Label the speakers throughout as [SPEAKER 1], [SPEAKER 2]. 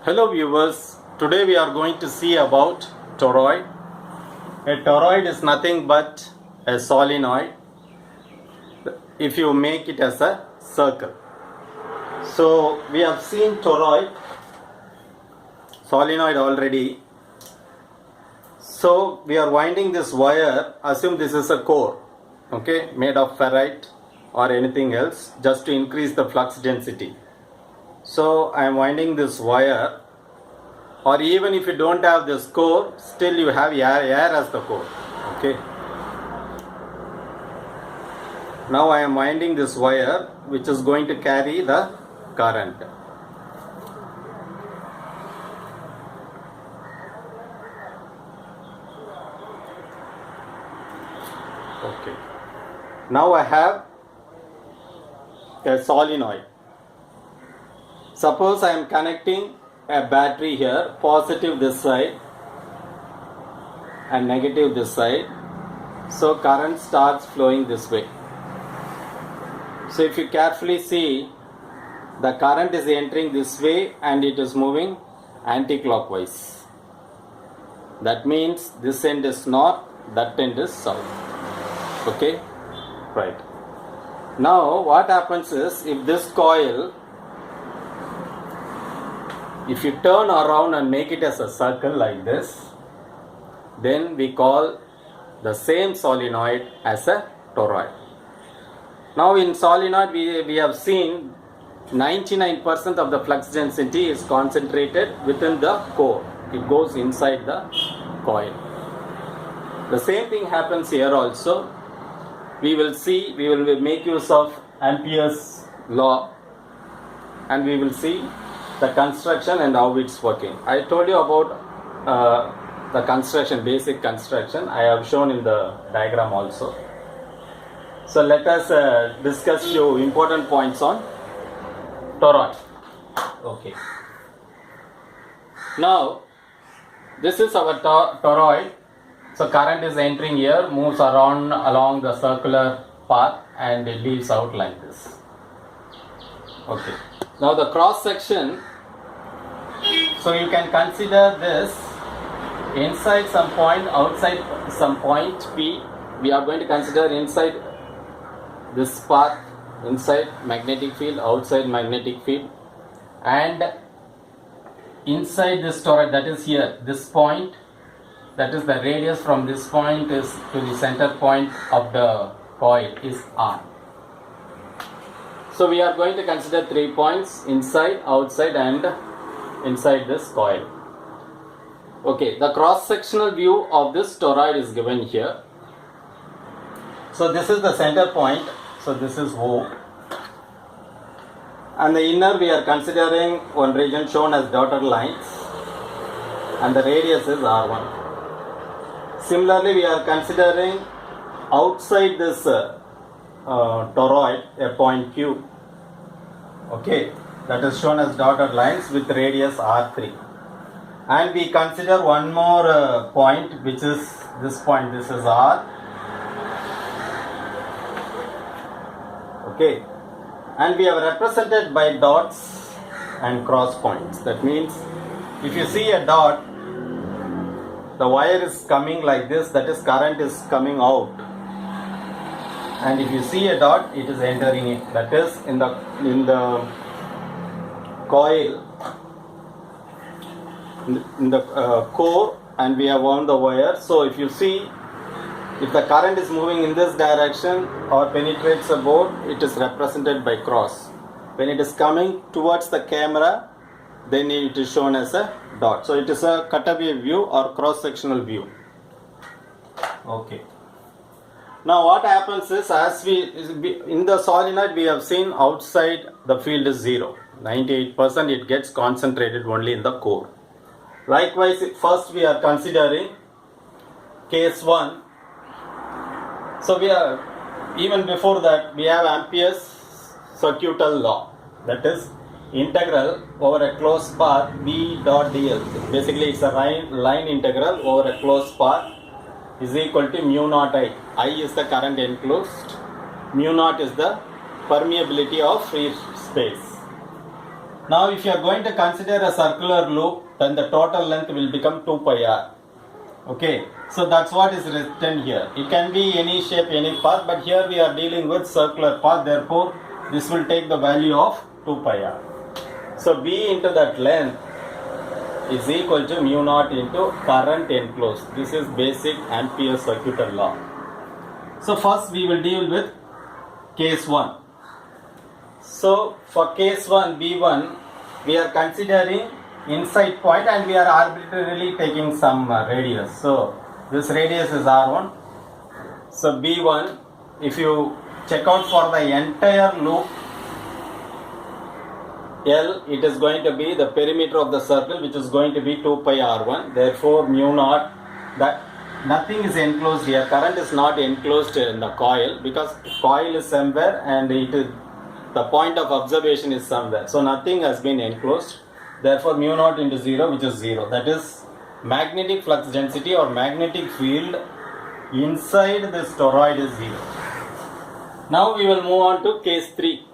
[SPEAKER 1] Hello viewers, today we are going to see about toroid. A toroid is nothing but a solenoid if you make it as a circle. So we have seen toroid, solenoid already. So we are winding this wire, assume this is a core, okay, made of ferrite or anything else, just to increase the flux density. So I am winding this wire, or even if you don't have this core, still you have air as the core. Okay. Now I am winding this wire which is going to carry the current. Okay. Now I have a solenoid. Suppose I am connecting a battery here, positive this side and negative this side. So current starts flowing this way. So if you carefully see, the current is entering this way and it is moving anti-clockwise. That means this end is north, that end is south. Okay? Right. Now what happens is, if this coil, if you turn around and make it as a circle like this, then we call the same solenoid as a toroid. Now in solenoid we have seen 99% of the flux density is concentrated within the core. It goes inside the coil. The same thing happens here also. We will make use of Ampere's law and we will see the construction and how it's working. I told you about the construction, basic construction. I have shown in the diagram also. So let us discuss few important points on toroid. Okay. Now this is our toroid. So current is entering here, moves around along the circular path and it leaves out like this. Okay. Now the cross section, so you can consider this inside some point, outside some point P. We are going to consider inside this path, inside magnetic field, outside magnetic field, and inside this toroid, that is here, this point, that is the radius from this point is to the center point of the coil is R. So we are going to consider 3 points, inside, outside and inside this coil. Okay, the cross-sectional view of this toroid is given here. So this is the center point, so this is O. And the inner we are considering one region shown as dotted lines and the radius is R1. Similarly, we are considering outside this toroid a point Q, okay, that is shown as dotted lines with radius R3, and we consider one more point which is this point, this is R, okay, and we have represented by dots and cross points. That means if you see a dot, the wire is coming like this, that is current is coming out. And if you see a dot, it is entering in, that is in the coil, in the core, and we have wound the wire. So if you see, if the current is moving in this direction or penetrates a board, it is represented by cross. When it is coming towards the camera, then it is shown as a dot. So it is a cutaway view or cross-sectional view. Okay. Now what happens is, as in the solenoid we have seen outside the field is 0. 98% it gets concentrated only in the core. Likewise, first we are considering case 1. So we are, even before that, we have Ampere's circuital law. That is integral over a closed path B dot dl. Basically it's a line integral over a closed path is equal to mu naught I. I is the current enclosed, mu naught is the permeability of free space. Now if you are going to consider a circular loop, then the total length will become 2 pi r. Okay, so that's what is written here. It can be any shape, any path, but here we are dealing with circular path, therefore this will take the value of 2 pi r. So B into that length is equal to mu naught into current enclosed. This is basic Ampere circuital law. So first we will deal with case 1. So for case 1, B1, we are considering inside point and we are arbitrarily taking some radius. So this radius is R1. So B1, if you check out for the entire loop L, it is going to be the perimeter of the circle, which is going to be 2 pi R1. Therefore mu naught, that nothing is enclosed here. Current is not enclosed in the coil because coil is somewhere and it is, the point of observation is somewhere. So nothing has been enclosed. Therefore mu naught into 0, which is 0. That is magnetic flux density or magnetic field inside this toroid is 0. Now we will move on to case 3.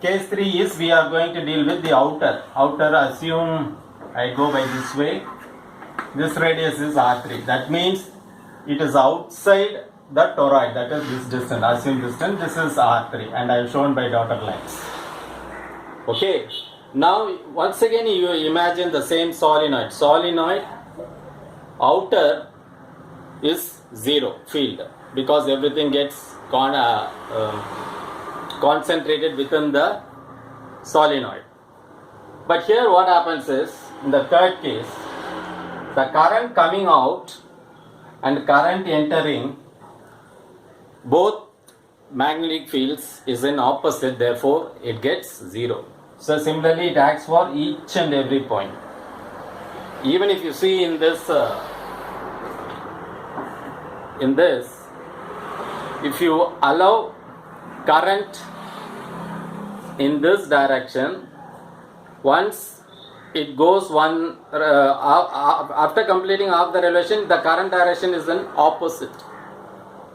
[SPEAKER 1] Case 3 is we are going to deal with the outer. Outer, assume I go by this way. This radius is R3. That means it is outside the toroid. That is this distance. Assume distance. This is R3 and I have shown by dotted lines. Okay. Now once again you imagine the same solenoid. Solenoid outer is 0 field because everything gets concentrated within the solenoid. But here what happens is, in the third case, the current coming out and current entering, both magnetic fields is in opposite, therefore it gets 0. So similarly it acts for each and every point. Even if you see in this, if you allow current in this direction, once it goes one after completing half the revolution, the current direction is in opposite.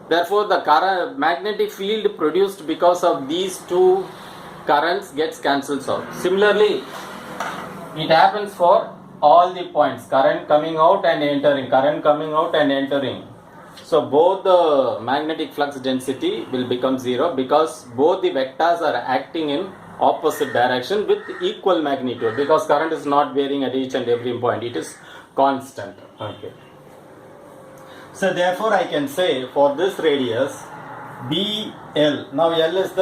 [SPEAKER 1] Therefore the current magnetic field produced because of these two currents gets cancelled out. Similarly it happens for all the points, current coming out and entering, current coming out and entering. So both the magnetic flux density will become 0 because both the vectors are acting in opposite direction with equal magnitude, because current is not varying at each and every point, it is constant. Okay. So therefore I can say for this radius BL, now L is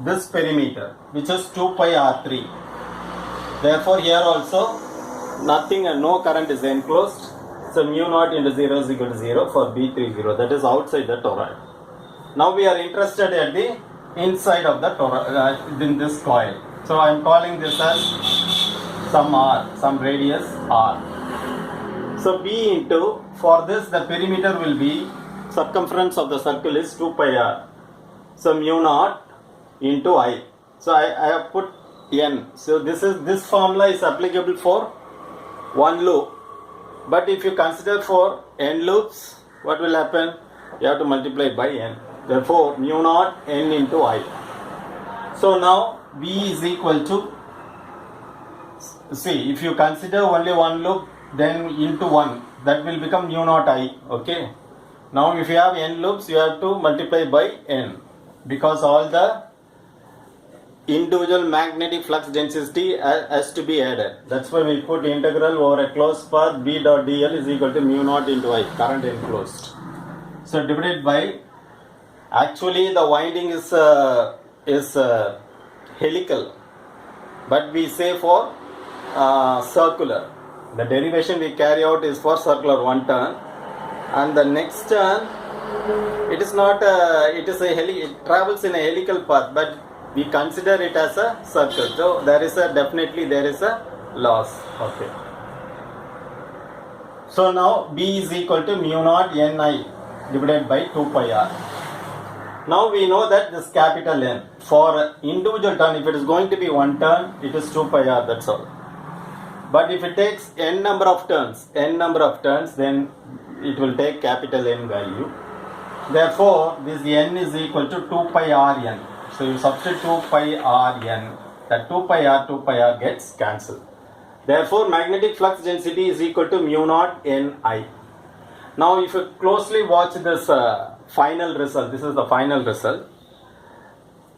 [SPEAKER 1] this perimeter which is 2 pi R3. Therefore here also nothing and no current is enclosed. So mu naught into 0 is equal to 0 for B30, that is outside the toroid. Now we are interested at the inside of the toroid, in this coil. So I am calling this as some R, some radius R. So B into, for this the perimeter will be, circumference of the circle is 2 pi R. So mu naught into I. So I have put N. So this formula is applicable for one loop. But if you consider for n loops, what will happen? You have to multiply by n. Therefore, mu naught n into I. So now V is equal to, see, if you consider only one loop, then into 1, that will become mu naught I. Okay. Now if you have n loops, you have to multiply by n, because all the individual magnetic flux density has to be added. That's why we put integral over a closed path B dot dl is equal to mu naught into I, current enclosed. So divided by, actually the winding is helical, but we say for circular. The derivation we carry out is for circular one turn, and the next turn it is not it travels in a helical path, but we consider it as a circle. So there is definitely a loss. Okay. So now B is equal to mu naught Ni divided by 2 pi R. Now we know that this capital N, for individual turn, if it is going to be one turn, it is 2 pi R, that's all. But if it takes n number of turns, then it will take capital N value. Therefore, this N is equal to 2 pi R N. So you substitute 2 pi R N That 2 pi r gets cancelled. Therefore, magnetic flux density is equal to mu naught Ni. Now, if you closely watch this final result, this is the final result.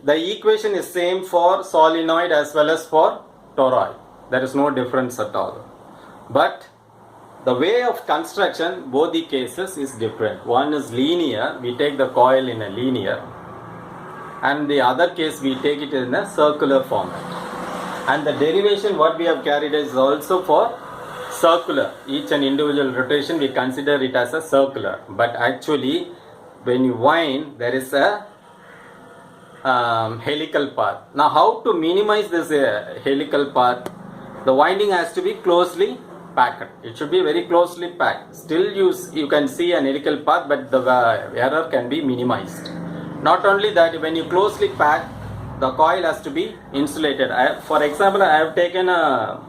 [SPEAKER 1] The equation is same for solenoid as well as for toroid. There is no difference at all. But the way of construction, both the cases is different. One is linear, we take the coil in a linear, and the other case we take it in a circular format. And the derivation what we have carried is also for circular. Each and individual rotation we consider it as a circular, but actually when you wind there is a helical path. Now how to minimize this helical path? The winding has to be closely packed. It should be very closely packed. Still you can see an helical path, but the error can be minimized. Not only that, when you closely pack, the coil has to be insulated. For example, I have taken a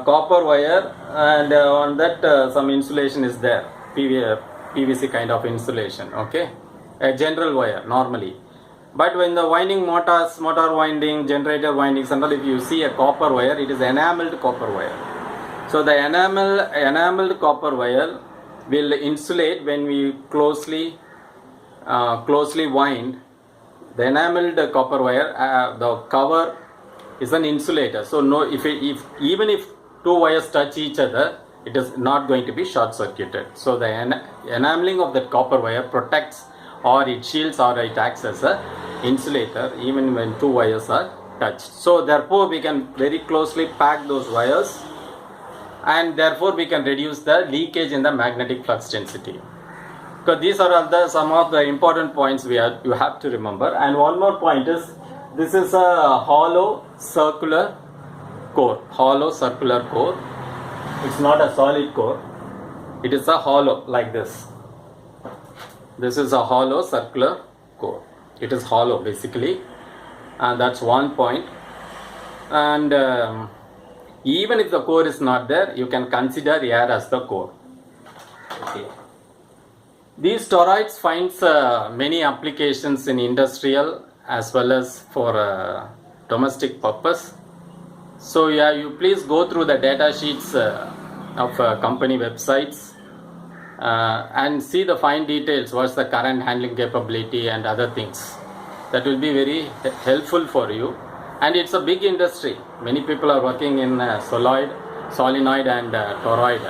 [SPEAKER 1] copper wire, and on that some insulation is there, PVC kind of insulation, okay, a general wire normally. But when the winding motor winding, generator windings and all, if you see a copper wire, it is enameled copper wire. So the enameled copper wire will insulate when we closely wind. The enameled copper wire, the cover is an insulator. So no, even if two wires touch each other, it is not going to be short circuited. So the enameling of that copper wire protects, or it shields, or it acts as a insulator even when two wires are touched. So therefore we can very closely pack those wires, and therefore we can reduce the leakage in the magnetic flux density. Because these are some of the important points you have to remember. And one more point is, this is a hollow circular core. It's not a solid core. It is a hollow like this. This is a hollow circular core. It is hollow basically, and that's one point. And even if the core is not there, you can consider air as the core. Okay. These toroids finds many applications in industrial as well as for domestic purpose. So yeah, you please go through the data sheets of company websites and see the fine details, what's the current handling capability and other things. That will be very helpful for you. And it's a big industry. Many people are working in solenoid and toroid.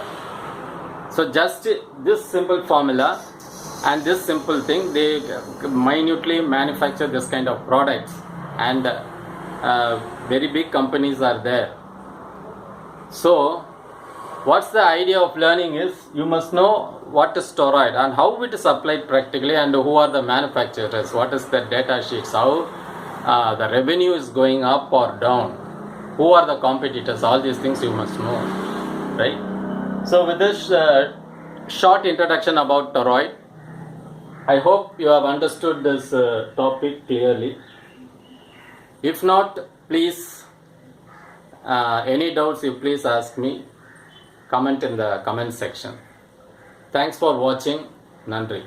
[SPEAKER 1] So just this simple formula and this simple thing, they minutely manufacture this kind of products, and very big companies are there. So what's the idea of learning is, you must know what is toroid and how it is applied practically, and who are the manufacturers, what is the data sheets, how the revenue is going up or down, who are the competitors, all these things you must know, right? So with this short introduction about toroid, I hope you have understood this topic clearly. If not, please, any doubts you please ask me. Comment in the comment section. Thanks for watching. Nandri.